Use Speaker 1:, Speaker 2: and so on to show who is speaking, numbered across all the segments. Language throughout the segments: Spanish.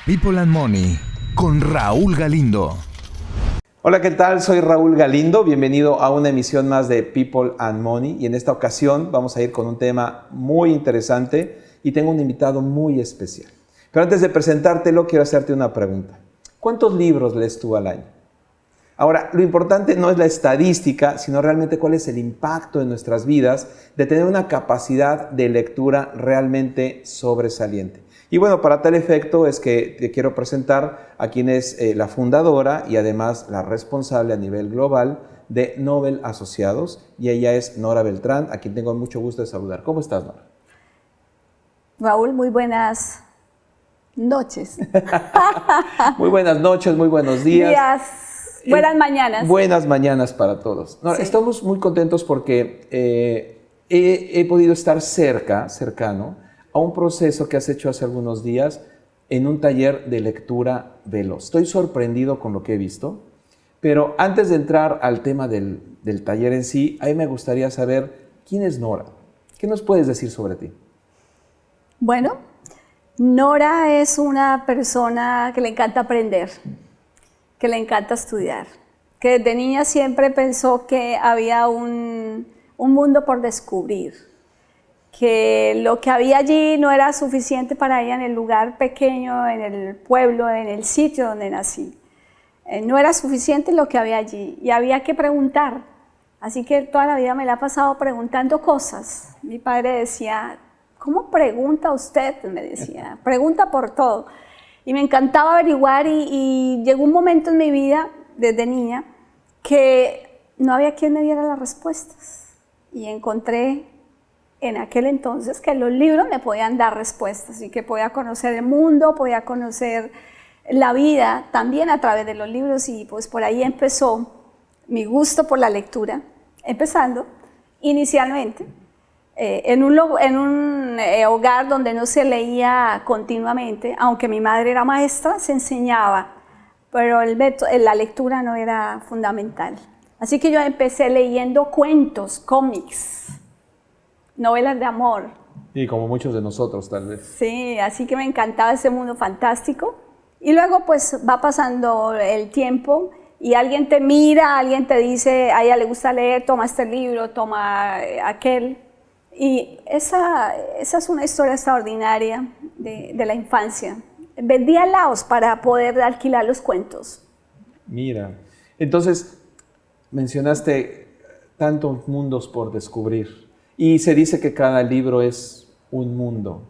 Speaker 1: People and Money con Raúl Galindo.
Speaker 2: Hola, ¿qué tal? Soy Raúl Galindo. Bienvenido a una emisión más de People and Money. Y en esta ocasión vamos a ir con un tema muy interesante y tengo un invitado muy especial. Pero antes de presentártelo, quiero hacerte una pregunta. ¿Cuántos libros lees tú al año? Ahora, lo importante no es la estadística, sino realmente cuál es el impacto en nuestras vidas de tener una capacidad de lectura realmente sobresaliente. Y bueno, para tal efecto es que te quiero presentar a quien es la fundadora y además la responsable a nivel global de Nobel Asociados, y ella es Nora Beltrán, a quien tengo mucho gusto de saludar. ¿Cómo estás, Nora?
Speaker 3: Raúl, muy buenas noches.
Speaker 2: Muy buenas noches, muy buenos días.
Speaker 3: Buenas mañanas.
Speaker 2: Buenas mañanas para todos. Nora,
Speaker 3: Sí.
Speaker 2: Estamos muy contentos porque he podido estar cercano, a un proceso que has hecho hace algunos días en un taller de lectura veloz. Estoy sorprendido con lo que he visto, pero antes de entrar al tema del taller en sí, a mí me gustaría saber quién es Nora. ¿Qué nos puedes decir sobre ti?
Speaker 3: Bueno, Nora es una persona que le encanta aprender, que le encanta estudiar, que desde niña siempre pensó que había un mundo por descubrir, que lo que había allí no era suficiente para ella en el lugar pequeño, en el pueblo, en el sitio donde nací. No era suficiente lo que había allí y había que preguntar. Así que toda la vida me la ha pasado preguntando cosas. Mi padre decía, ¿cómo pregunta usted? Me decía, pregunta por todo. Y me encantaba averiguar y llegó un momento en mi vida, desde niña, que no había quien me diera las respuestas. Y encontré en aquel entonces que los libros me podían dar respuestas y que podía conocer el mundo, podía conocer la vida también a través de los libros, y pues por ahí empezó mi gusto por la lectura, empezando inicialmente en un hogar donde no se leía continuamente, aunque mi madre era maestra, se enseñaba, pero la lectura no era fundamental. Así que yo empecé leyendo cuentos, cómics, novelas de amor.
Speaker 2: Y como muchos de nosotros, tal vez.
Speaker 3: Sí, así que me encantaba ese mundo fantástico. Y luego pues va pasando el tiempo y alguien te mira, alguien te dice, a ella le gusta leer, toma este libro, toma aquel. Y esa es una historia extraordinaria de la infancia. Vendía laos para poder alquilar los cuentos.
Speaker 2: Mira, entonces mencionaste tantos mundos por descubrir. Y se dice que cada libro es un mundo.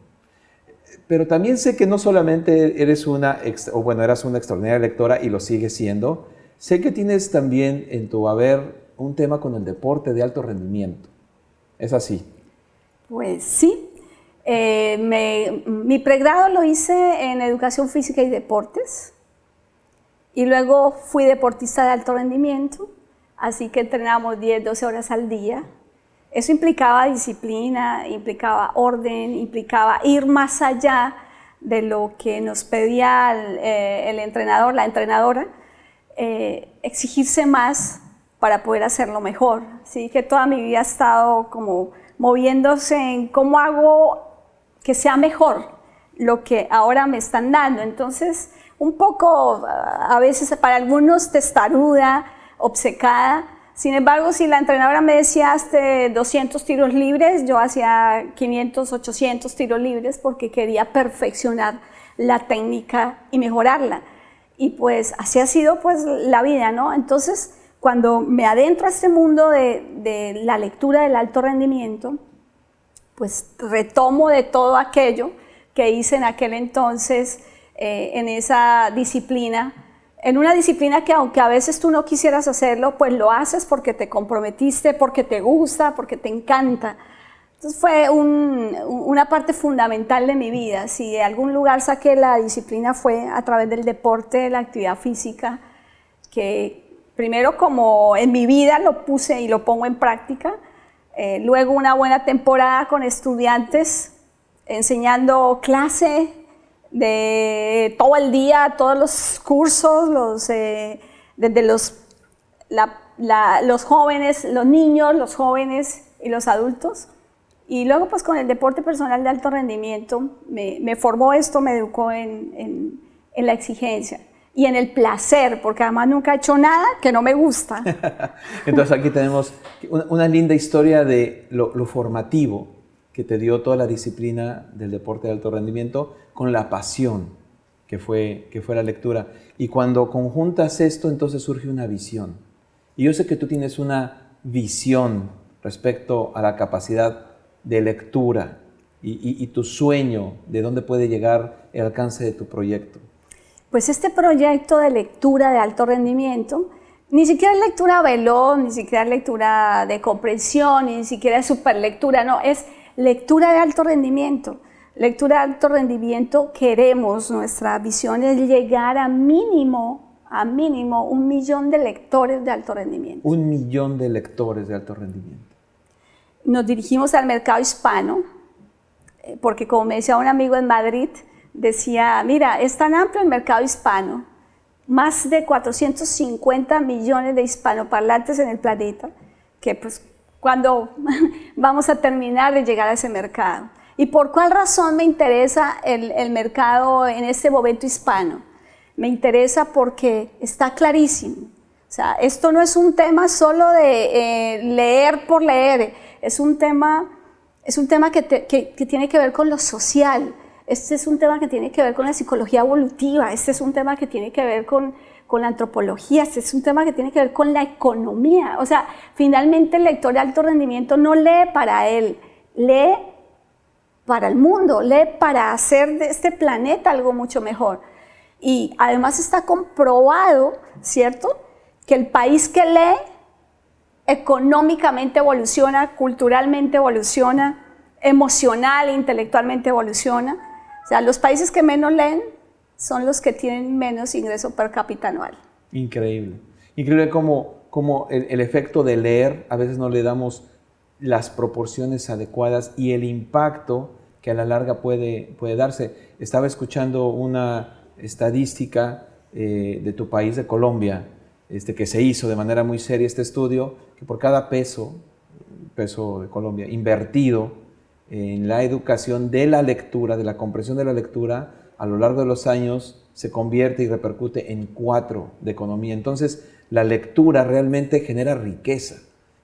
Speaker 2: Pero también sé que no solamente eras una extraordinaria lectora y lo sigues siendo. Sé que tienes también en tu haber un tema con el deporte de alto rendimiento. ¿Es así?
Speaker 3: Pues sí. Mi pregrado lo hice en Educación Física y Deportes. Y luego fui deportista de alto rendimiento. Así que entrenamos 10, 12 horas al día. Eso implicaba disciplina, implicaba orden, implicaba ir más allá de lo que nos pedía el entrenador, la entrenadora, exigirse más para poder hacerlo mejor. Así que toda mi vida ha estado como moviéndose en cómo hago que sea mejor lo que ahora me están dando. Entonces, un poco, a veces para algunos testaruda, obcecada. Sin embargo, si la entrenadora me decía hazte 200 tiros libres, yo hacía 500, 800 tiros libres porque quería perfeccionar la técnica y mejorarla. Y pues así ha sido pues la vida, ¿no? Entonces, cuando me adentro a este mundo de la lectura del alto rendimiento, pues retomo de todo aquello que hice en aquel entonces en esa disciplina. En una disciplina que aunque a veces tú no quisieras hacerlo, pues lo haces porque te comprometiste, porque te gusta, porque te encanta. Entonces fue una parte fundamental de mi vida. Si de algún lugar saqué la disciplina fue a través del deporte, la actividad física, que primero como en mi vida lo puse y lo pongo en práctica, luego una buena temporada con estudiantes, enseñando clase, de todo el día, todos los cursos, desde los jóvenes, los niños, los jóvenes y los adultos. Y luego pues con el deporte personal de alto rendimiento me formó esto, me educó en en la exigencia y en el placer, porque además nunca he hecho nada que no me gusta.
Speaker 2: Entonces aquí tenemos una linda historia de lo formativo que te dio toda la disciplina del deporte de alto rendimiento con la pasión que fue la lectura. Y cuando conjuntas esto, entonces surge una visión. Y yo sé que tú tienes una visión respecto a la capacidad de lectura y tu sueño de dónde puede llegar el alcance de tu proyecto.
Speaker 3: Pues este proyecto de lectura de alto rendimiento, ni siquiera es lectura veloz, ni siquiera es lectura de comprensión, ni siquiera es superlectura, no, es lectura de alto rendimiento. Lectura de alto rendimiento queremos, nuestra visión es llegar a mínimo 1 millón de lectores de alto rendimiento.
Speaker 2: 1 millón de lectores de alto rendimiento.
Speaker 3: Nos dirigimos al mercado hispano, porque como me decía un amigo en Madrid, decía, mira, es tan amplio el mercado hispano, más de 450 millones de hispanoparlantes en el planeta, que pues cuando vamos a terminar de llegar a ese mercado. ¿Y por cuál razón me interesa el mercado en este momento hispano? Me interesa porque está clarísimo. O sea, esto no es un tema solo de leer por leer, es un tema que tiene que ver con lo social. Este es un tema que tiene que ver con la psicología evolutiva, este es un tema que tiene que ver con la antropología, este es un tema que tiene que ver con la economía. O sea, finalmente el lector de alto rendimiento no lee para él, lee para el mundo, lee para hacer de este planeta algo mucho mejor. Y además está comprobado, ¿cierto?, que el país que lee económicamente evoluciona, culturalmente evoluciona, emocional e intelectualmente evoluciona. O sea, los países que menos leen son los que tienen menos ingreso per cápita anual.
Speaker 2: Increíble. Increíble cómo el efecto de leer a veces no le damos las proporciones adecuadas y el impacto que a la larga puede darse. Estaba escuchando una estadística de tu país, de Colombia, que se hizo de manera muy seria este estudio, que por cada peso de Colombia invertido en la educación de la lectura, de la comprensión de la lectura, a lo largo de los años se convierte y repercute en 4 de economía. Entonces, la lectura realmente genera riqueza,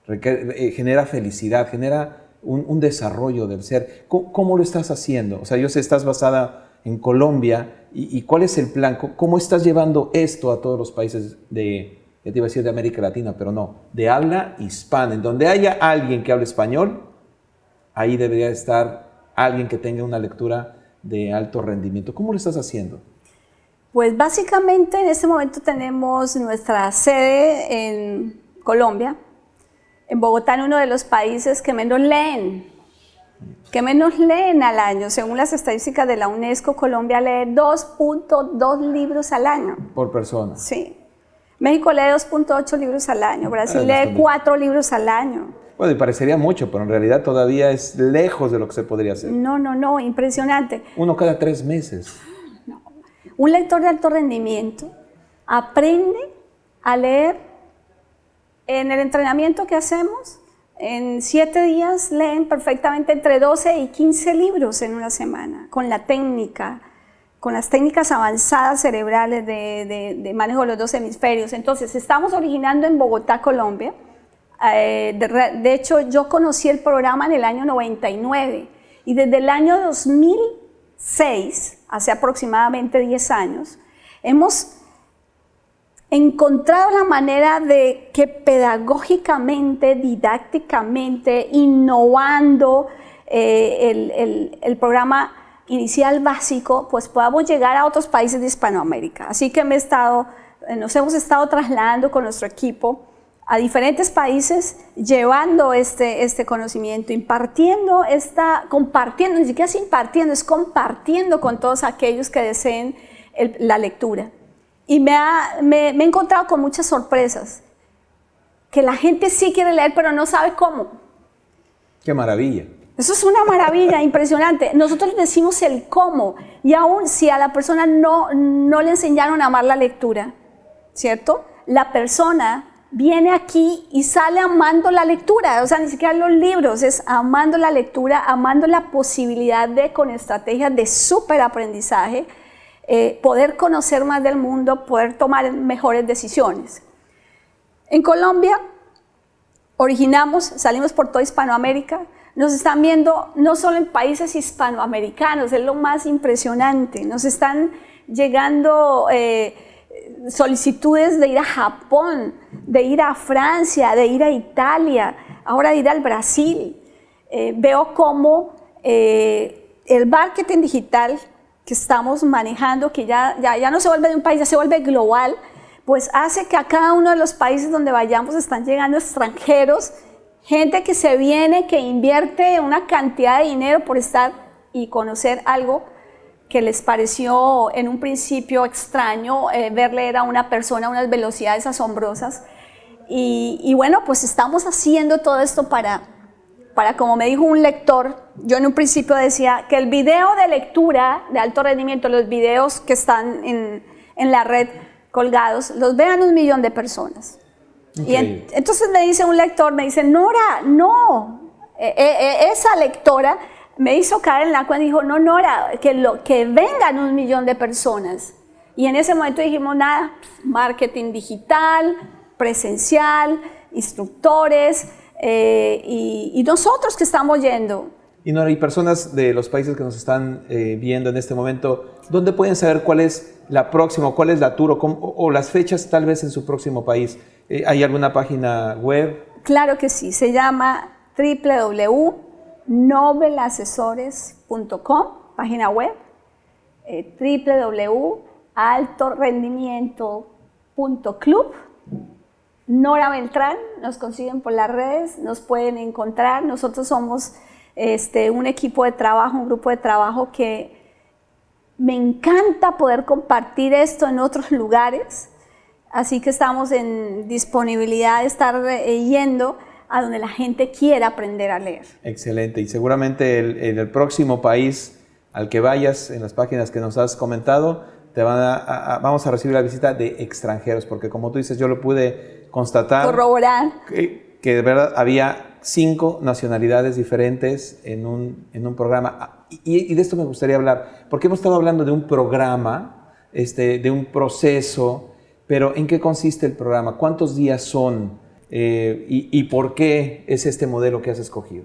Speaker 2: genera felicidad, genera un desarrollo del ser. ¿Cómo lo estás haciendo? O sea, yo sé, estás basada en Colombia, ¿y cuál es el plan? ¿Cómo estás llevando esto a todos los países ya te iba a decir de América Latina, pero no, de habla hispana? En donde haya alguien que hable español, ahí debería estar alguien que tenga una lectura de alto rendimiento. ¿Cómo lo estás haciendo?
Speaker 3: Pues básicamente en este momento tenemos nuestra sede en Colombia, en Bogotá, en uno de los países que menos leen al año. Según las estadísticas de la UNESCO, Colombia lee 2.2 libros al año.
Speaker 2: Por persona.
Speaker 3: Sí. México lee 2.8 libros al año, Brasil lee 4 libros al año.
Speaker 2: Bueno, y parecería mucho, pero en realidad todavía es lejos de lo que se podría hacer.
Speaker 3: No, impresionante.
Speaker 2: 1 cada 3 meses.
Speaker 3: No. Un lector de alto rendimiento aprende a leer en el entrenamiento que hacemos. En 7 días leen perfectamente entre 12 y 15 libros en una semana, con la técnica, con las técnicas avanzadas cerebrales de manejo de los 2 hemisferios. Entonces, estamos originando en Bogotá, Colombia. De hecho, yo conocí el programa en el año 99 y desde el año 2006, hace aproximadamente 10 años, hemos encontrado la manera de que pedagógicamente, didácticamente, innovando el programa inicial básico, pues podamos llegar a otros países de Hispanoamérica. Así que nos hemos estado trasladando con nuestro equipo a diferentes países, llevando este conocimiento, compartiendo, ni siquiera es impartiendo, es compartiendo con todos aquellos que deseen la lectura. Y me he encontrado con muchas sorpresas, que la gente sí quiere leer, pero no sabe cómo.
Speaker 2: ¡Qué maravilla!
Speaker 3: Eso es una maravilla, impresionante. Nosotros decimos el cómo, y aún si a la persona no le enseñaron a amar la lectura, ¿cierto? La persona viene aquí y sale amando la lectura, o sea, ni siquiera los libros, es amando la lectura, amando la posibilidad de, con estrategias de superaprendizaje, poder conocer más del mundo, poder tomar mejores decisiones. En Colombia salimos por toda Hispanoamérica, nos están viendo no solo en países hispanoamericanos, es lo más impresionante, nos están llegando solicitudes de ir a Japón, de ir a Francia, de ir a Italia, ahora de ir al Brasil. Veo cómo el marketing digital que estamos manejando, que ya no se vuelve de un país, ya se vuelve global, pues hace que a cada uno de los países donde vayamos están llegando extranjeros, gente que se viene, que invierte una cantidad de dinero por estar y conocer algo que les pareció en un principio extraño, ver leer a una persona a unas velocidades asombrosas. Y bueno, pues estamos haciendo todo esto para, como me dijo un lector, yo en un principio decía que el video de lectura de alto rendimiento, los videos que están en la red colgados, los vean 1 millón de personas. Okay. Y entonces me dice un lector, me dice, Nora, no, esa lectora me hizo caer en la cuenta y dijo, no, Nora, que vengan 1 millón de personas. Y en ese momento dijimos, nada, marketing digital, presencial, instructores, y nosotros que estamos yendo.
Speaker 2: Y Nora, y personas de los países que nos están viendo en este momento, ¿dónde pueden saber cuál es la próxima, cuál es la tour o las fechas tal vez en su próximo país? ¿Hay alguna página web?
Speaker 3: Claro que sí, se llama www.nobelasesores.com, página web, www.altorendimiento.club. Nora Beltrán, nos consiguen por las redes, nos pueden encontrar. Nosotros somos un equipo de trabajo, un grupo de trabajo que me encanta poder compartir esto en otros lugares, así que estamos en disponibilidad de estar yendo a donde la gente quiera aprender a leer.
Speaker 2: Excelente, y seguramente en el próximo país al que vayas, en las páginas que nos has comentado, vamos a recibir la visita de extranjeros, porque como tú dices, yo lo pude constatar.
Speaker 3: Corroborar.
Speaker 2: Que de verdad había 5 nacionalidades diferentes en un programa. Y de esto me gustaría hablar, porque hemos estado hablando de un programa, de un proceso, pero ¿en qué consiste el programa? ¿Cuántos días son? ¿Y por qué es este modelo que has escogido?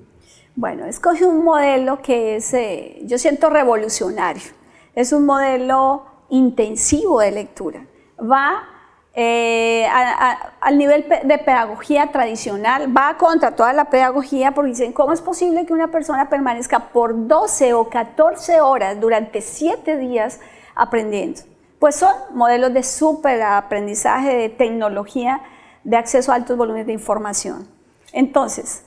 Speaker 3: Bueno, escogí un modelo que es, yo siento revolucionario. Es un modelo intensivo de lectura. Va al nivel de pedagogía tradicional, va contra toda la pedagogía, porque dicen, ¿cómo es posible que una persona permanezca por 12 o 14 horas durante 7 días aprendiendo? Pues son modelos de súper aprendizaje, de tecnología, de acceso a altos volúmenes de información. Entonces,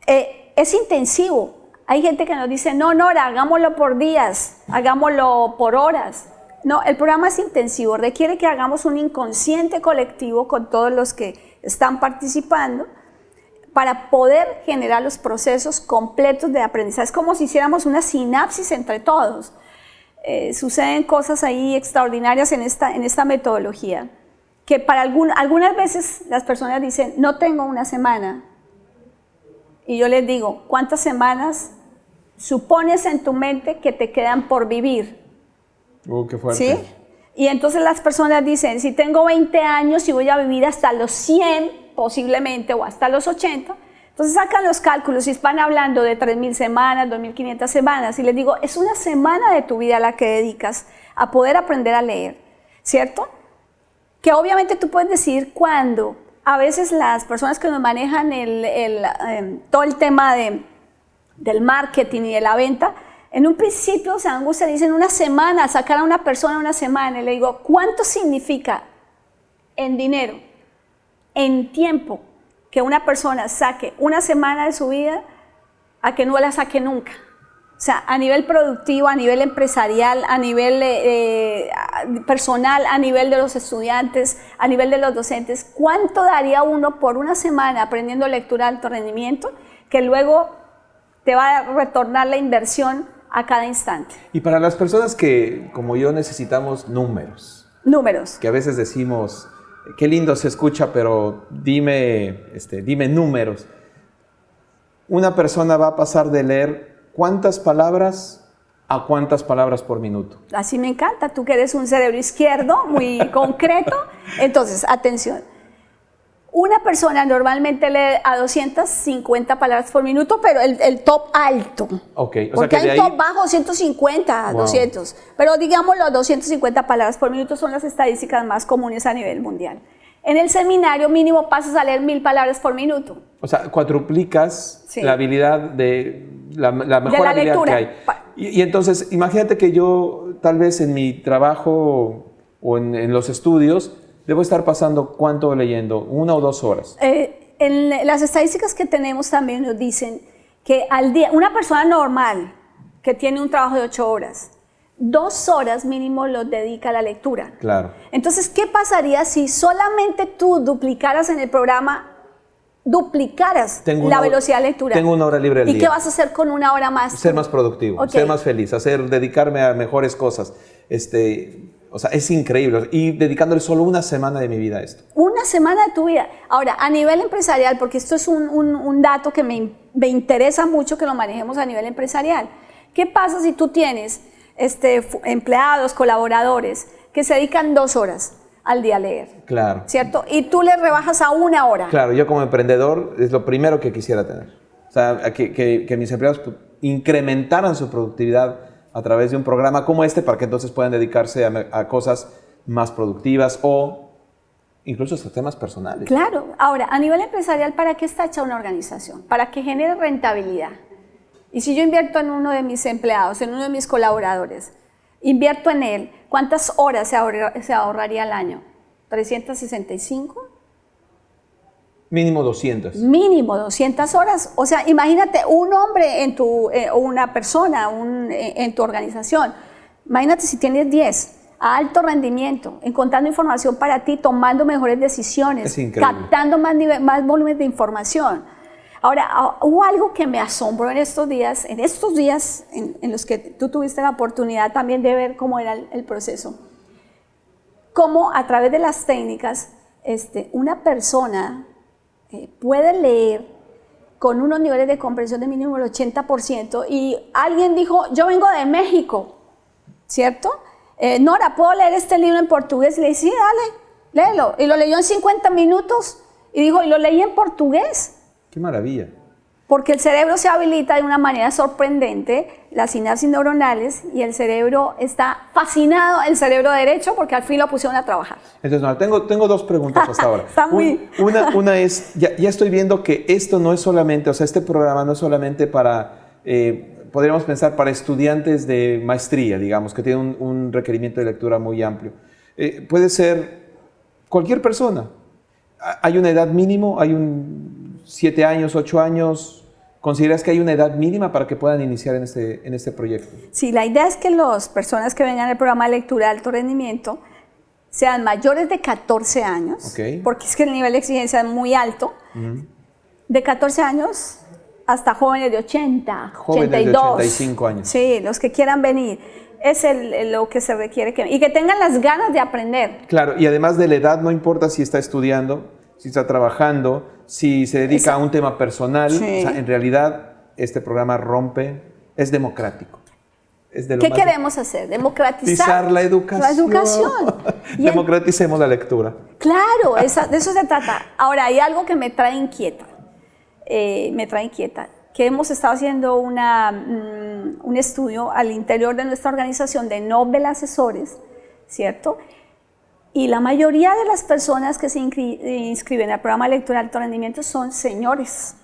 Speaker 3: es intensivo. Hay gente que nos dice, no, Nora, hagámoslo por días, hagámoslo por horas. No, el programa es intensivo, requiere que hagamos un inconsciente colectivo con todos los que están participando para poder generar los procesos completos de aprendizaje. Es como si hiciéramos una sinapsis entre todos. Suceden cosas ahí extraordinarias en esta metodología, que para algunas veces las personas dicen, no tengo una semana. Y yo les digo, ¿cuántas semanas supones en tu mente que te quedan por vivir?
Speaker 2: Qué fuerte.
Speaker 3: ¿Sí? Y entonces las personas dicen, si tengo 20 años y voy a vivir hasta los 100 posiblemente o hasta los 80, entonces sacan los cálculos y están hablando de 3.000 semanas, 2.500 semanas y les digo, es una semana de tu vida la que dedicas a poder aprender a leer, ¿cierto? Que obviamente tú puedes decir cuándo. A veces las personas que nos manejan todo el tema del marketing y de la venta, en un principio se angustia, dicen una semana, sacar a una persona una semana. Y le digo, ¿cuánto significa en dinero, en tiempo, que una persona saque una semana de su vida a que no la saque nunca? O sea, a nivel productivo, a nivel empresarial, a nivel personal, a nivel de los estudiantes, a nivel de los docentes, ¿cuánto daría uno por una semana aprendiendo lectura de alto rendimiento que luego te va a retornar la inversión a cada instante?
Speaker 2: Y para las personas que, como yo, necesitamos números.
Speaker 3: Números.
Speaker 2: Que a veces decimos, qué lindo se escucha, pero dime números. Una persona va a pasar de leer ¿cuántas palabras ¿A cuántas palabras por minuto?
Speaker 3: Así me encanta, tú que eres un cerebro izquierdo muy concreto. Entonces, atención. Una persona normalmente lee a 250 palabras por minuto, pero el top alto.
Speaker 2: Ok, o
Speaker 3: porque
Speaker 2: sea que
Speaker 3: hay top bajo, 150,
Speaker 2: Wow.
Speaker 3: 200. Pero digamos los 250 palabras por minuto son las estadísticas más comunes a nivel mundial. En el seminario mínimo pasas a leer 1000 palabras por minuto.
Speaker 2: O sea, cuadruplicas
Speaker 3: Sí.
Speaker 2: la habilidad de la mejor
Speaker 3: De la
Speaker 2: habilidad
Speaker 3: lectura.
Speaker 2: que hay. Y entonces, imagínate que yo, tal vez en mi trabajo o en los estudios, debo estar pasando ¿cuánto leyendo? 1 o 2 horas.
Speaker 3: En las estadísticas que tenemos también nos dicen que al día, una persona normal que tiene un trabajo de 8 horas, 2 horas mínimo los dedica a la lectura.
Speaker 2: Claro.
Speaker 3: Entonces, ¿qué pasaría si solamente tú duplicaras en el programa, la velocidad de lectura?
Speaker 2: Tengo 1 hora libre al día.
Speaker 3: ¿Y qué vas a hacer con 1 hora más?
Speaker 2: Ser más productivo,
Speaker 3: Ok.
Speaker 2: ser más feliz, dedicarme a mejores cosas. O sea, es increíble. Y dedicándole solo 1 semana de mi vida a esto.
Speaker 3: 1 semana de tu vida. Ahora, a nivel empresarial, porque esto es un dato que me interesa mucho que lo manejemos a nivel empresarial. ¿Qué pasa si tú tienes empleados, colaboradores que se dedican 2 horas al día a leer?
Speaker 2: Claro.
Speaker 3: ¿Cierto? Y tú les rebajas a 1 hora.
Speaker 2: Claro, yo como emprendedor es lo primero que quisiera tener. O sea, que mis empleados incrementaran su productividad a través de un programa como este para que entonces puedan dedicarse a cosas más productivas o incluso hasta temas personales.
Speaker 3: Claro. Ahora, a nivel empresarial, ¿para qué está hecha una organización? Para que genere rentabilidad. Y si yo invierto en uno de mis empleados, en uno de mis colaboradores, invierto en él, ¿cuántas horas se ahorraría al año? ¿365?
Speaker 2: Mínimo 200.
Speaker 3: Mínimo 200 horas. O sea, imagínate un hombre o una persona en tu organización. Imagínate si tienes 10 a alto rendimiento, encontrando información para ti, tomando mejores decisiones,
Speaker 2: Es increíble.
Speaker 3: captando más volumen de información. Ahora, hubo algo que me asombró en estos días en los que tú tuviste la oportunidad también de ver cómo era el proceso. Cómo a través de las técnicas, una persona puede leer con unos niveles de comprensión de mínimo el 80% y alguien dijo, yo vengo de México, ¿cierto? Nora, ¿puedo leer este libro en portugués? Y le dije, sí, dale, léelo. Y lo leyó en 50 minutos y dijo, y lo leí en portugués.
Speaker 2: ¡Qué maravilla!
Speaker 3: Porque el cerebro se habilita de una manera sorprendente, las sinapsis neuronales, y el cerebro está fascinado, el cerebro derecho, porque al fin lo pusieron a trabajar.
Speaker 2: Entonces, no, tengo 2 preguntas hasta ahora.
Speaker 3: Está muy...
Speaker 2: Una es, ya estoy viendo que esto no es solamente, o sea, este programa no es solamente para, podríamos pensar, para estudiantes de maestría, digamos, que tienen un requerimiento de lectura muy amplio. Puede ser cualquier persona. ¿Hay una edad mínimo? ¿Hay 7 años, 8 años? ¿Consideras que hay una edad mínima para que puedan iniciar en este proyecto?
Speaker 3: Sí, la idea es que las personas que vengan al programa de lectura de alto rendimiento sean mayores de 14 años,
Speaker 2: Okay.
Speaker 3: porque es que el nivel de exigencia es muy alto, de 14 años hasta jóvenes de 80,
Speaker 2: Jóvenes
Speaker 3: 82.
Speaker 2: de 85 años.
Speaker 3: Sí, los que quieran venir. Es lo que se requiere. Y que tengan las ganas de aprender.
Speaker 2: Claro, y además de la edad, no importa si está estudiando, si está trabajando, si se dedica a un tema personal.
Speaker 3: Sí.
Speaker 2: O sea, en realidad, este programa es democrático. Es de lo
Speaker 3: ¿Qué
Speaker 2: más
Speaker 3: queremos hacer? Democratizar
Speaker 2: la educación.
Speaker 3: La educación.
Speaker 2: Democraticemos la lectura.
Speaker 3: Claro, de eso se trata. Ahora, hay algo que me trae inquieta. Que hemos estado haciendo un estudio al interior de nuestra organización de Nobel Asesores, ¿cierto? Y la mayoría de las personas que se inscriben al programa de lectura de alto rendimiento son señores.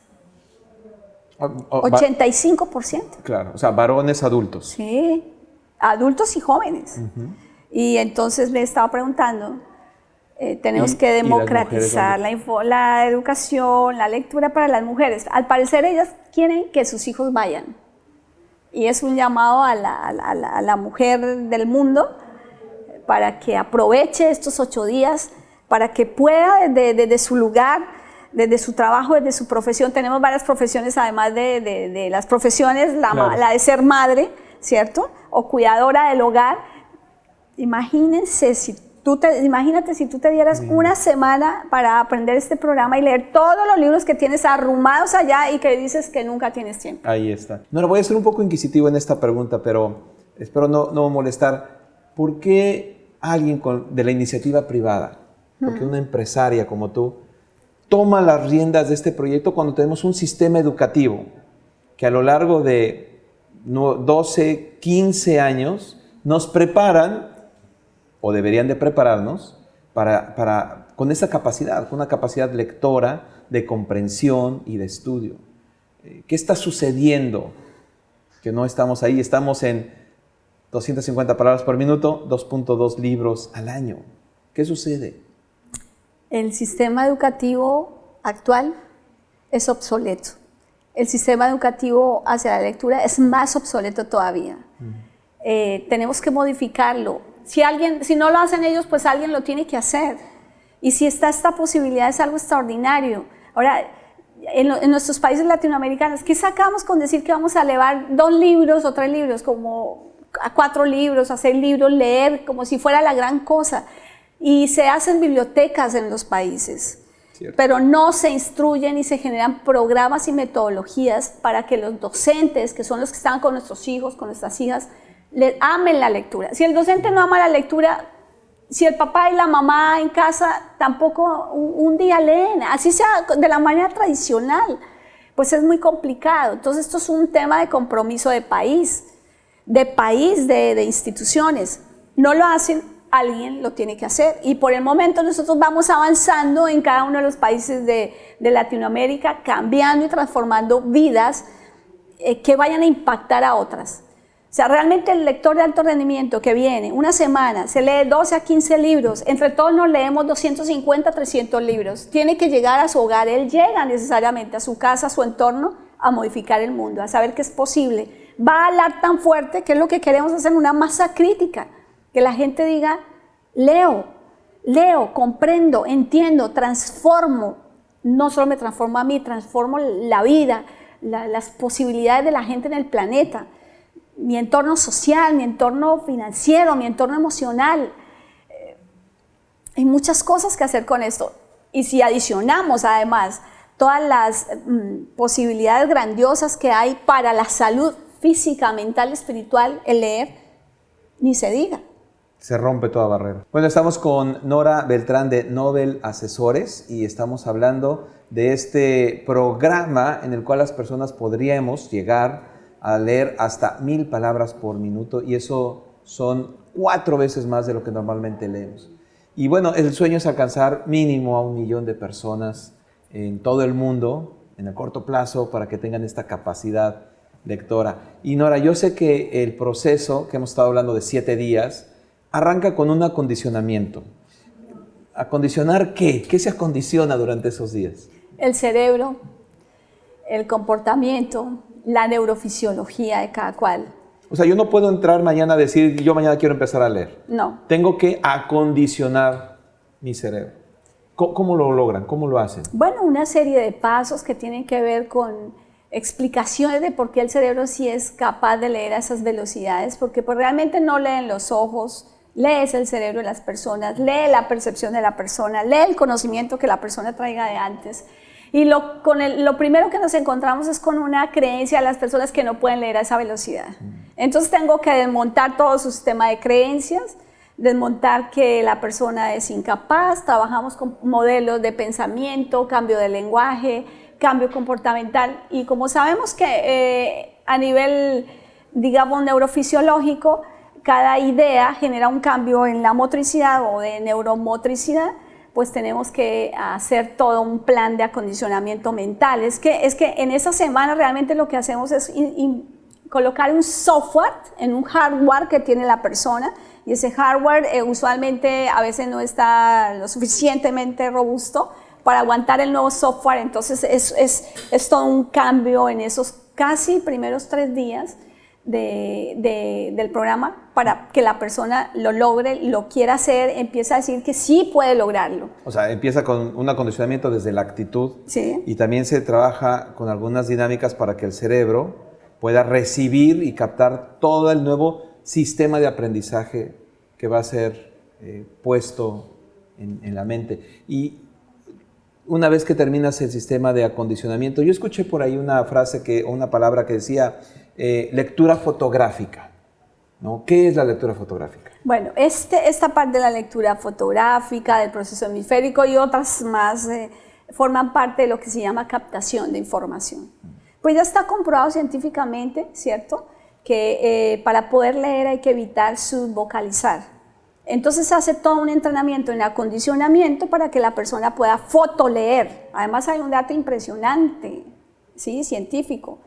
Speaker 3: 85%.
Speaker 2: Claro, o sea, varones adultos.
Speaker 3: Sí, adultos y jóvenes. Y entonces le estaba preguntando, tenemos que democratizar la educación, la lectura para las mujeres. Al parecer ellas quieren que sus hijos vayan. Y es un llamado a la mujer del mundo para que aproveche estos 8 días, para que pueda desde su lugar, desde su trabajo, desde su profesión. Tenemos varias profesiones, además de las profesiones,
Speaker 2: Claro.
Speaker 3: la de ser madre, ¿cierto? O cuidadora del hogar. Imagínate si tú te dieras una semana para aprender este programa y leer todos los libros que tienes arrumados allá y que dices que nunca tienes tiempo.
Speaker 2: Ahí está. No, voy a ser un poco inquisitivo en esta pregunta, pero espero no molestar, ¿por qué alguien de la iniciativa privada, porque una empresaria como tú, toma las riendas de este proyecto cuando tenemos un sistema educativo que a lo largo de 12, 15 años nos preparan, o deberían de prepararnos, con esa capacidad, con una capacidad lectora, de comprensión y de estudio? ¿Qué está sucediendo? Que no estamos ahí, estamos en 250 palabras por minuto, 2.2 libros al año. ¿Qué sucede?
Speaker 3: El sistema educativo actual es obsoleto. El sistema educativo hacia la lectura es más obsoleto todavía. Tenemos que modificarlo. Si no lo hacen ellos, pues alguien lo tiene que hacer. Y si está esta posibilidad, es algo extraordinario. Ahora, en nuestros países latinoamericanos, ¿qué sacamos con decir que vamos a elevar 2 libros o 3 libros, como a 4 libros, a 6 libros, leer como si fuera la gran cosa? Y se hacen bibliotecas en los países, cierto, pero no se instruyen y se generan programas y metodologías para que los docentes, que son los que están con nuestros hijos, con nuestras hijas, les amen la lectura. Si el docente no ama la lectura, si el papá y la mamá en casa tampoco un día leen, así sea de la manera tradicional, pues es muy complicado. Entonces esto es un tema de compromiso de país, de instituciones. No lo hacen, alguien lo tiene que hacer. Y por el momento nosotros vamos avanzando en cada uno de los países de Latinoamérica, cambiando y transformando vidas que vayan a impactar a otras. O sea, realmente el lector de alto rendimiento que viene una semana, se lee 12 a 15 libros, entre todos nos leemos 250, 300 libros, tiene que llegar a su hogar, él llega necesariamente a su casa, a su entorno, a modificar el mundo, a saber que es posible. Va a hablar tan fuerte, que es lo que queremos hacer, una masa crítica, que la gente diga, leo, comprendo, entiendo, transformo, no solo me transformo a mí, transformo la vida, las posibilidades de la gente en el planeta, mi entorno social, mi entorno financiero, mi entorno emocional. Hay muchas cosas que hacer con esto. Y si adicionamos además todas las posibilidades grandiosas que hay para la salud física, mental, espiritual, el leer, ni se diga.
Speaker 2: Se rompe toda barrera. Bueno, estamos con Nora Beltrán de Nobel Asesores y estamos hablando de este programa en el cual las personas podríamos llegar a leer hasta 1000 palabras por minuto, y eso son 4 veces más de lo que normalmente leemos. Y bueno, el sueño es alcanzar mínimo a 1 millón de personas en todo el mundo en el corto plazo para que tengan esta capacidad lectora. Y Nora, yo sé que el proceso que hemos estado hablando de 7 días arranca con un acondicionamiento. ¿Acondicionar qué? ¿Qué se acondiciona durante esos días?
Speaker 3: El cerebro, el comportamiento, la neurofisiología de cada cual.
Speaker 2: O sea, yo no puedo entrar mañana a decir, yo mañana quiero empezar a leer.
Speaker 3: No.
Speaker 2: Tengo que acondicionar mi cerebro. ¿Cómo lo logran? ¿Cómo lo hacen?
Speaker 3: Bueno, una serie de pasos que tienen que ver con explicaciones de por qué el cerebro sí es capaz de leer a esas velocidades, porque pues realmente no leen los ojos, lees el cerebro de las personas, lee la percepción de la persona, lee el conocimiento que la persona traiga de antes. Y lo primero que nos encontramos es con una creencia de las personas que no pueden leer a esa velocidad. Entonces tengo que desmontar todo su sistema de creencias, desmontar que la persona es incapaz, trabajamos con modelos de pensamiento, cambio de lenguaje, cambio comportamental, y como sabemos que a nivel, digamos, neurofisiológico, cada idea genera un cambio en la motricidad o de neuromotricidad, pues tenemos que hacer todo un plan de acondicionamiento mental. Es que en esa semana realmente lo que hacemos es colocar un software en un hardware que tiene la persona, y ese hardware usualmente a veces no está lo suficientemente robusto para aguantar el nuevo software. Entonces es todo un cambio en esos casi primeros 3 días del programa para que la persona lo logre, lo quiera hacer, empieza a decir que sí puede lograrlo.
Speaker 2: O sea, empieza con un acondicionamiento desde la actitud,
Speaker 3: sí,
Speaker 2: y también se trabaja con algunas dinámicas para que el cerebro pueda recibir y captar todo el nuevo sistema de aprendizaje que va a ser puesto en la mente. Y una vez que terminas el sistema de acondicionamiento, yo escuché por ahí una frase o una palabra que decía lectura fotográfica. ¿no? ¿Qué es la lectura fotográfica?
Speaker 3: Bueno, esta parte de la lectura fotográfica, del proceso hemisférico y otras más forman parte de lo que se llama captación de información. Pues ya está comprobado científicamente, ¿cierto?, que para poder leer hay que evitar subvocalizar. Entonces se hace todo un entrenamiento en acondicionamiento para que la persona pueda fotoleer. Además hay un dato impresionante, ¿sí?, científico.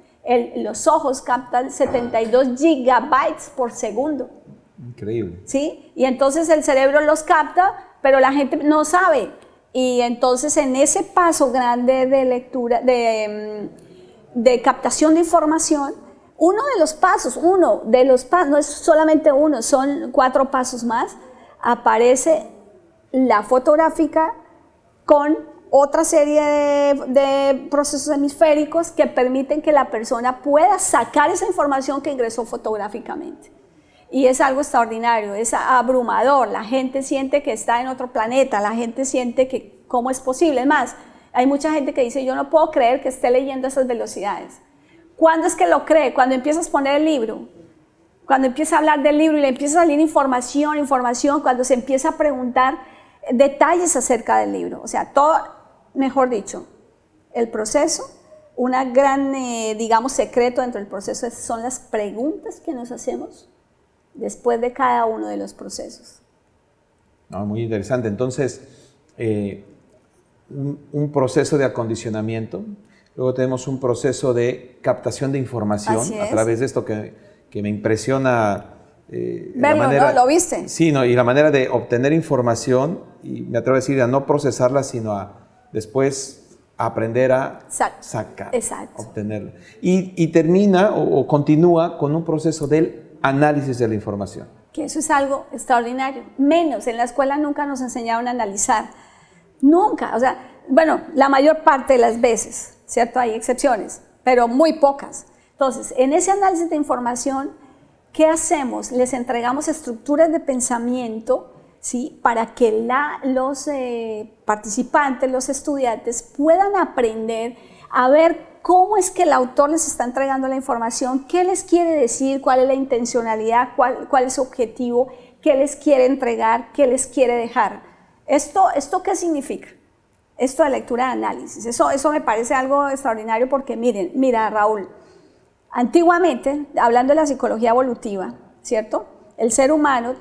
Speaker 3: Los ojos captan 72 gigabytes por segundo.
Speaker 2: Increíble.
Speaker 3: ¿Sí? Y entonces el cerebro los capta, pero la gente no sabe. Y entonces en ese paso grande de lectura, de captación de información, uno de los pasos, no es solamente uno, son 4 pasos más, aparece la fotográfica con otra serie de procesos hemisféricos que permiten que la persona pueda sacar esa información que ingresó fotográficamente. Y es algo extraordinario, es abrumador, la gente siente que está en otro planeta, la gente siente que cómo es posible. Es más, hay mucha gente que dice, yo no puedo creer que esté leyendo a esas velocidades. ¿Cuándo es que lo cree? Cuando empiezas a poner el libro, cuando empieza a hablar del libro y le empieza a salir información, cuando se empieza a preguntar detalles acerca del libro. O sea, todo, mejor dicho, el proceso, una gran, digamos, secreto dentro del proceso son las preguntas que nos hacemos después de cada uno de los procesos.
Speaker 2: No, muy interesante. Entonces, un proceso de acondicionamiento, luego tenemos un proceso de captación de información a través de esto que me impresiona.
Speaker 3: Verlo, ¿no? ¿Lo viste?
Speaker 2: Sí, no, y la manera de obtener información, y me atrevo a decir, a no procesarla, sino a después aprender a sacar, obtenerla. Y termina o continúa con un proceso del análisis de la información.
Speaker 3: Que eso es algo extraordinario. Menos, en la escuela nunca nos enseñaron a analizar. Nunca, o sea, bueno, la mayor parte de las veces, ¿cierto? Hay excepciones, pero muy pocas. Entonces, en ese análisis de información, ¿qué hacemos? Les entregamos estructuras de pensamiento, ¿sí?, para que los participantes, los estudiantes, puedan aprender a ver cómo es que el autor les está entregando la información, qué les quiere decir, cuál es la intencionalidad, cuál es su objetivo, qué les quiere entregar, qué les quiere dejar. ¿Esto qué significa? Esto de lectura de análisis. Eso me parece algo extraordinario porque mira, Raúl, antiguamente, hablando de la psicología evolutiva, ¿cierto?, el ser humano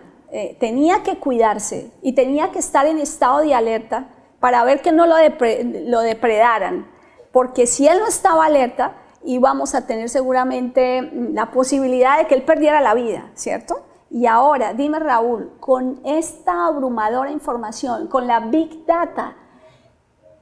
Speaker 3: tenía que cuidarse y tenía que estar en estado de alerta para ver que no lo depredaran. Porque si él no estaba alerta, íbamos a tener seguramente la posibilidad de que él perdiera la vida, ¿cierto? Y ahora, dime, Raúl, con esta abrumadora información, con la Big Data,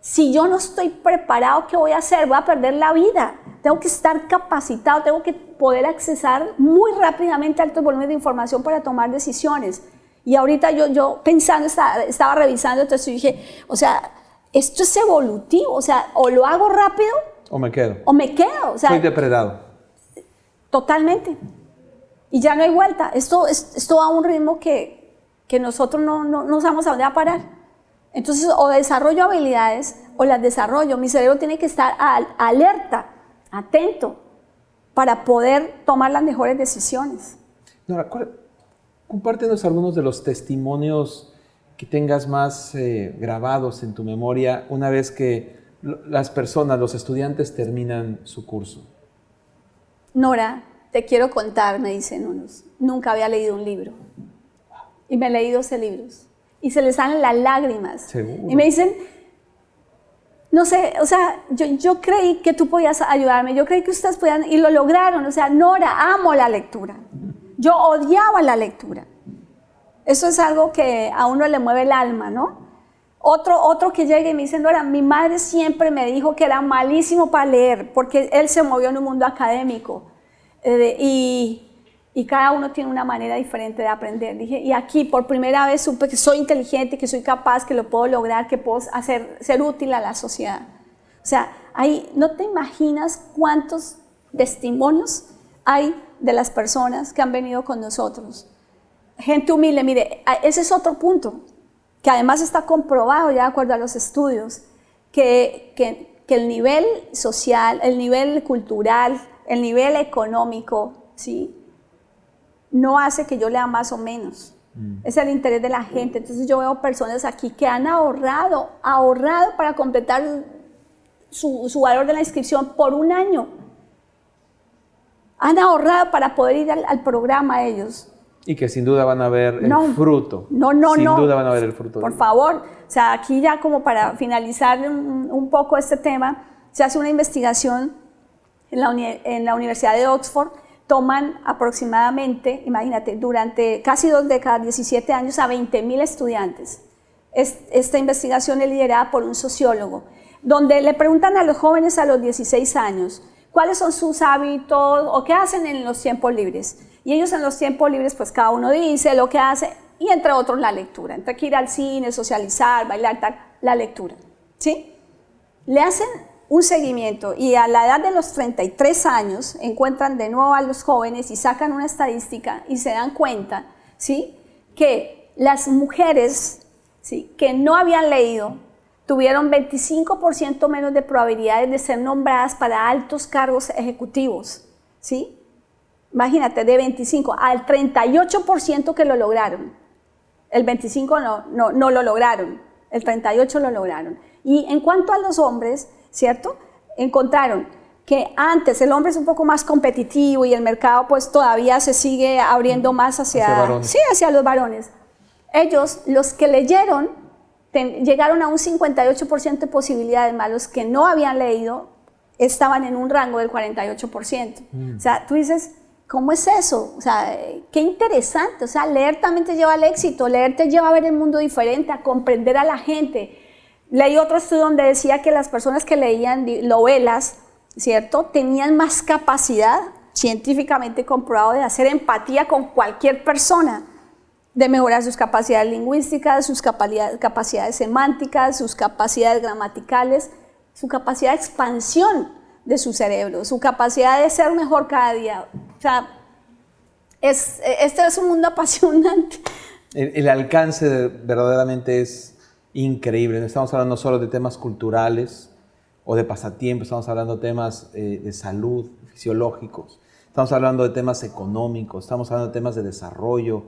Speaker 3: si yo no estoy preparado, ¿qué voy a hacer? Voy a perder la vida. Tengo que estar capacitado, tengo que poder accesar muy rápidamente a altos volúmenes de información para tomar decisiones. Y ahorita yo pensando, estaba revisando, entonces dije, o sea, esto es evolutivo, o sea, o lo hago rápido
Speaker 2: o me quedo.
Speaker 3: O sea,
Speaker 2: soy depredado.
Speaker 3: Totalmente. Y ya no hay vuelta. Esto va a un ritmo que nosotros no sabemos a dónde va a parar. Entonces, o desarrollo habilidades o las desarrollo. Mi cerebro tiene que estar alerta, atento, para poder tomar las mejores decisiones.
Speaker 2: Nora, compártenos algunos de los testimonios que tengas más grabados en tu memoria una vez que las personas, los estudiantes terminan su curso.
Speaker 3: Nora, te quiero contar, me dicen unos, nunca había leído un libro. Y me leí 12 libros. Y se les salen las lágrimas.
Speaker 2: ¿Seguro?
Speaker 3: Y me dicen, no sé, o sea, yo creí que tú podías ayudarme, yo creí que ustedes podían, y lo lograron. O sea, Nora, amo la lectura. Yo odiaba la lectura. Eso es algo que a uno le mueve el alma, ¿no? Otro que llega y me dice, Nora, mi madre siempre me dijo que era malísimo para leer, porque él se movió en un mundo académico. Y cada uno tiene una manera diferente de aprender. Dije, y aquí por primera vez supe que soy inteligente, que soy capaz, que lo puedo lograr, que puedo ser útil a la sociedad. O sea, ahí no te imaginas cuántos testimonios hay de las personas que han venido con nosotros. Gente humilde, mire, ese es otro punto, que además está comprobado ya de acuerdo a los estudios, que el nivel social, el nivel cultural, el nivel económico, ¿sí?, no hace que yo lea más o menos. Es el interés de la gente. Entonces yo veo personas aquí que han ahorrado para completar su valor de la inscripción por un año. Han ahorrado para poder ir al programa ellos.
Speaker 2: Y que sin duda van a ver el fruto. Sin duda van a ver el fruto.
Speaker 3: Por favor, o sea, aquí ya como para finalizar un poco este tema, se hace una investigación en la Universidad de Oxford. Toman aproximadamente, imagínate, durante casi 2 décadas, 17 años, a 20.000 estudiantes. Esta investigación es liderada por un sociólogo, donde le preguntan a los jóvenes a los 16 años cuáles son sus hábitos o qué hacen en los tiempos libres. Y ellos en los tiempos libres, pues cada uno dice lo que hace, y entre otros la lectura. Entre que ir al cine, socializar, bailar, tal, la lectura. ¿Sí? Le hacen un seguimiento y a la edad de los 33 años encuentran de nuevo a los jóvenes y sacan una estadística y se dan cuenta, ¿sí?, que las mujeres, ¿sí?, que no habían leído tuvieron 25% menos de probabilidades de ser nombradas para altos cargos ejecutivos, ¿sí? Imagínate, de 25 al 38% que lo lograron. El 25 no lo lograron, el 38 lo lograron. Y en cuanto a los hombres, ¿cierto?, encontraron que antes el hombre es un poco más competitivo y el mercado pues todavía se sigue abriendo más hacia los varones. Ellos, los que leyeron, llegaron a un 58% de posibilidades, más los que no habían leído estaban en un rango del 48%. O sea, tú dices, ¿cómo es eso? O sea, qué interesante. O sea, leer también te lleva al éxito, leer te lleva a ver el mundo diferente, a comprender a la gente. Leí otro estudio donde decía que las personas que leían novelas, ¿cierto?, tenían más capacidad, científicamente comprobado, de hacer empatía con cualquier persona, de mejorar sus capacidades lingüísticas, sus capacidades semánticas, sus capacidades gramaticales, su capacidad de expansión de su cerebro, su capacidad de ser mejor cada día. O sea, este es un mundo apasionante.
Speaker 2: El alcance verdaderamente es increíble. No estamos hablando solo de temas culturales o de pasatiempos, estamos hablando de temas de salud, fisiológicos, estamos hablando de temas económicos, estamos hablando de temas de desarrollo,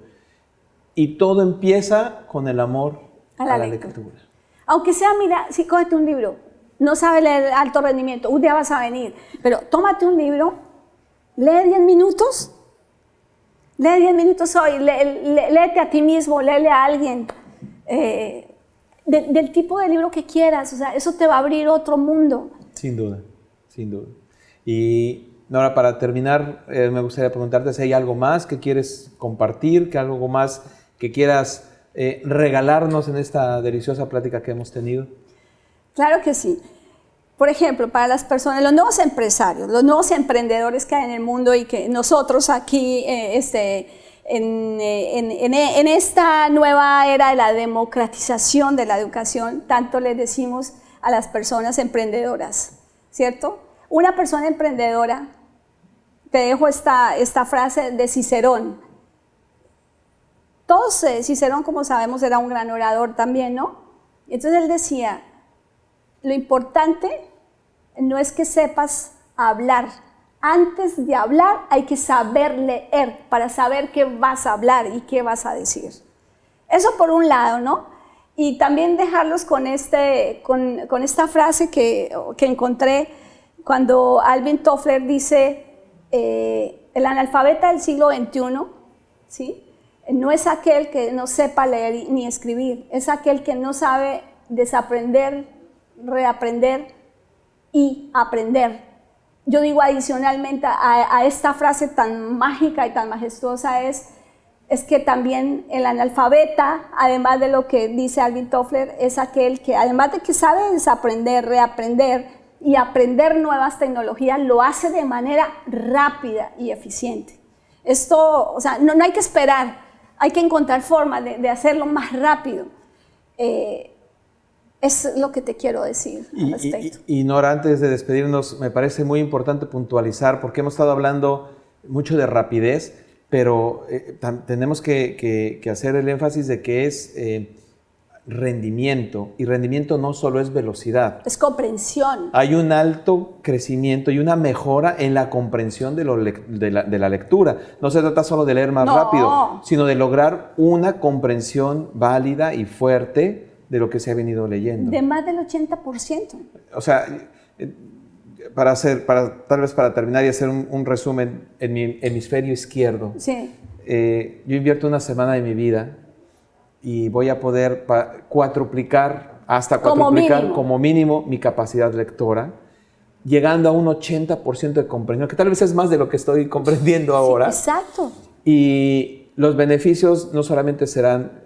Speaker 2: y todo empieza con el amor a la lectura.
Speaker 3: Aunque sea, mira, si cógete un libro, no sabes leer alto rendimiento, un día vas a venir, pero tómate un libro, lee 10 minutos, hoy, léete a ti mismo, léele a alguien, del tipo de libro que quieras. O sea, eso te va a abrir otro mundo.
Speaker 2: Sin duda, sin duda. Y ahora, para terminar, me gustaría preguntarte si hay algo más que quieres compartir, que algo más que quieras regalarnos en esta deliciosa plática que hemos tenido. Claro que sí.
Speaker 3: Por ejemplo, para las personas, los nuevos empresarios, los nuevos emprendedores que hay en el mundo y que nosotros aquí en esta nueva era de la democratización de la educación, tanto les decimos a las personas emprendedoras, ¿cierto? Una persona emprendedora, te dejo esta frase de Cicerón. Todos, Cicerón, como sabemos, era un gran orador también, ¿no? Entonces él decía, lo importante no es que sepas hablar. Antes de hablar hay que saber leer para saber qué vas a hablar y qué vas a decir. Eso por un lado, ¿no? Y también dejarlos con esta frase que encontré cuando Alvin Toffler dice, el analfabeta del siglo XXI, ¿sí?, no es aquel que no sepa leer ni escribir, es aquel que no sabe desaprender, reaprender y aprender. Yo digo adicionalmente a esta frase tan mágica y tan majestuosa es que también el analfabeta, además de lo que dice Alvin Toffler, es aquel que además de que sabe desaprender, reaprender y aprender nuevas tecnologías, lo hace de manera rápida y eficiente. Esto, o sea, no hay que esperar, hay que encontrar formas de hacerlo más rápido. Es lo que te quiero decir al respecto.
Speaker 2: Y Nora, antes de despedirnos, me parece muy importante puntualizar, porque hemos estado hablando mucho de rapidez, pero tenemos que hacer el énfasis de que rendimiento, y rendimiento no solo es velocidad.
Speaker 3: Es comprensión.
Speaker 2: Hay un alto crecimiento y una mejora en la comprensión de la lectura. No se trata solo de leer más rápido, sino de lograr una comprensión válida y fuerte de lo que se ha venido leyendo.
Speaker 3: De más del 80%.
Speaker 2: O sea, tal vez para terminar y hacer un resumen, en mi hemisferio izquierdo,
Speaker 3: Sí.
Speaker 2: Yo invierto una semana de mi vida y voy a poder cuatriplicar como mínimo mi capacidad lectora, llegando a un 80% de comprensión, que tal vez es más de lo que estoy comprendiendo ahora.
Speaker 3: Sí, exacto.
Speaker 2: Y los beneficios no solamente serán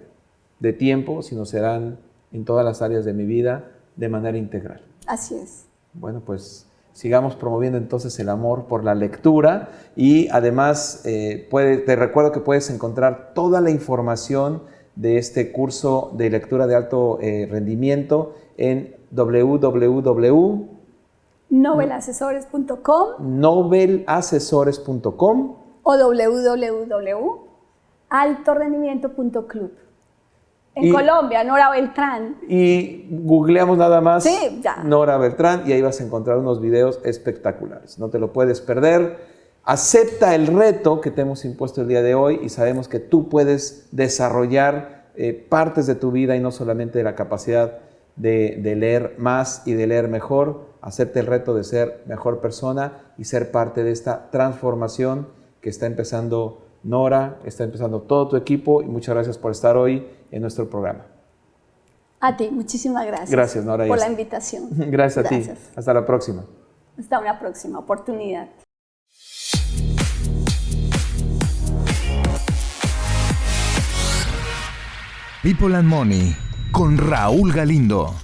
Speaker 2: de tiempo, sino serán en todas las áreas de mi vida de manera integral.
Speaker 3: Así es.
Speaker 2: Bueno, pues sigamos promoviendo entonces el amor por la lectura y además te recuerdo que puedes encontrar toda la información de este curso de lectura de alto rendimiento en
Speaker 3: novelasesores.com o www.altorendimiento.club. En Colombia, Nora Beltrán.
Speaker 2: Y googleamos nada más
Speaker 3: Sí, ya.
Speaker 2: Nora Beltrán y ahí vas a encontrar unos videos espectaculares. No te lo puedes perder. Acepta el reto que te hemos impuesto el día de hoy y sabemos que tú puedes desarrollar partes de tu vida y no solamente la capacidad de leer más y de leer mejor. Acepta el reto de ser mejor persona y ser parte de esta transformación que está empezando Nora, está empezando todo tu equipo y muchas gracias por estar hoy en nuestro programa.
Speaker 3: A ti, muchísimas gracias.
Speaker 2: Gracias, Nora.
Speaker 3: Por la invitación.
Speaker 2: Gracias a ti. Hasta la próxima.
Speaker 3: Hasta una próxima oportunidad.
Speaker 1: People and Money con Raúl Galindo.